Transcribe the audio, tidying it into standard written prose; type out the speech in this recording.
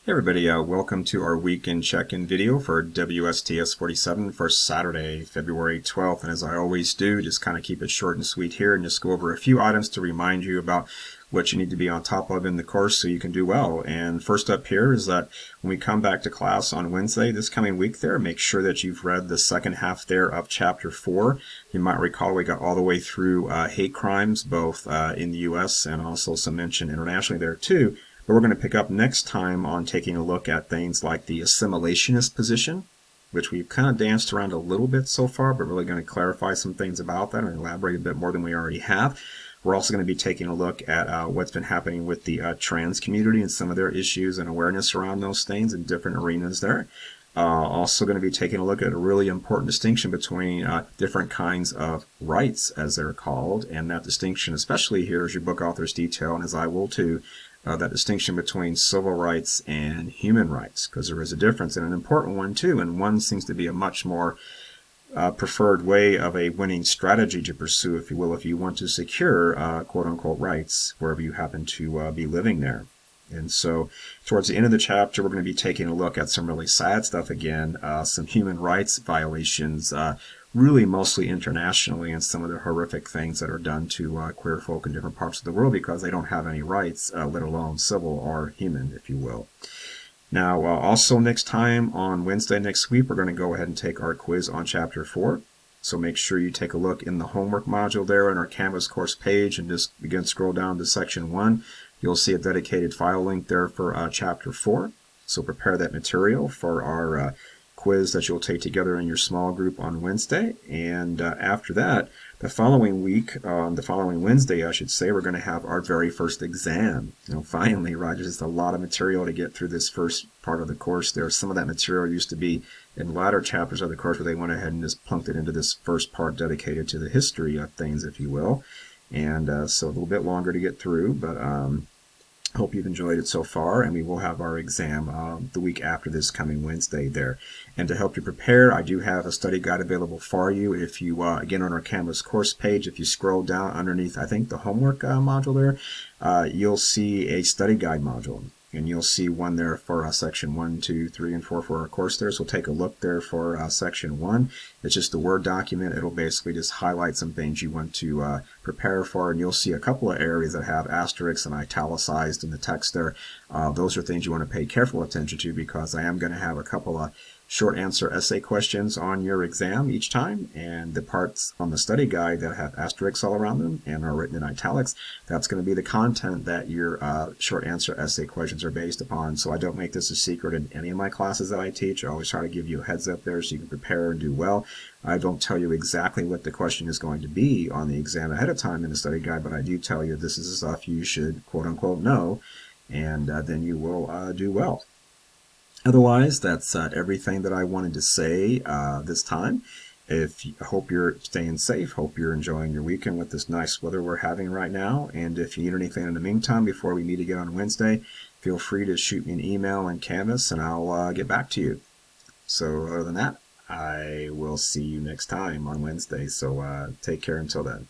Hey everybody, welcome to our weekend check-in video for WSTS-47 for Saturday, February 12th. And as I always do, just kind of keep it short and sweet here and just go over a few items to remind you about what you need to be on top of in the course so you can do well. And first up here is that when we come back to class on Wednesday this coming week there, make sure that you've read the second half there of Chapter 4. You might recall we got all the way through hate crimes, both in the U.S. and also some mention internationally there too. But we're going to pick up next time on taking a look at things like the assimilationist position, which we've kind of danced around a little bit so far, but really going to clarify some things about that and elaborate a bit more than we already have. We're also going to be taking a look at what's been happening with the trans community and some of their issues and awareness around those things in different arenas there. Also going to be taking a look at a really important distinction between different kinds of rights, as they're called, and that distinction, especially here as your book authors detail, and as I will too, that distinction between civil rights and human rights, because there is a difference, and an important one too, and one seems to be a much more preferred way of a winning strategy to pursue, if you will, if you want to secure quote-unquote rights wherever you happen to be living there. And so towards the end of the chapter, we're going to be taking a look at some really sad stuff again, some human rights violations, really mostly internationally, and some of the horrific things that are done to queer folk in different parts of the world because they don't have any rights, let alone civil or human, if you will. Now, also next time on Wednesday next week, we're going to go ahead and take our quiz on Chapter 4. So make sure you take a look in the homework module there on our Canvas course page and just begin to scroll down to Section 1. You'll see a dedicated file link there for Chapter 4. So prepare that material for our quiz that you'll take together in your small group on Wednesday. And after that, the following week, the following Wednesday, I should say, we're going to have our very first exam. Finally, Roger, just a lot of material to get through this first part of the course there. Some of that material used to be in latter chapters of the course, where they went ahead and just plunked it into this first part dedicated to the history of things, if you will. And so a little bit longer to get through, but hope you've enjoyed it so far, and we will have our exam the week after this coming Wednesday there. And to help you prepare, I do have a study guide available for you. If you, again, on our Canvas course page, if you scroll down underneath, I think, the homework module there, you'll see a study guide module. And you'll see one there for Section 1, 2, 3, and 4 for our course there. So take a look there for Section 1. It's just a Word document. It'll basically just highlight some things you want to prepare for. And you'll see a couple of areas that have asterisks and italicized in the text there. Those are things you want to pay careful attention to, because I am going to have a couple of short answer essay questions on your exam each time, and the parts on the study guide that have asterisks all around them and are written in italics, that's going to be the content that your short answer essay questions are based upon. So I don't make this a secret in any of my classes that I teach. I always try to give you a heads up there so you can prepare and do well. I don't tell you exactly what the question is going to be on the exam ahead of time in the study guide, but I do tell you this is the stuff you should quote unquote know, and then you will do well. Otherwise, that's everything that I wanted to say this time. I hope you're staying safe, hope you're enjoying your weekend with this nice weather we're having right now, and if you need anything in the meantime before we meet again on Wednesday, feel free to shoot me an email in Canvas and I'll get back to you. So other than that, I will see you next time on Wednesday, so take care until then.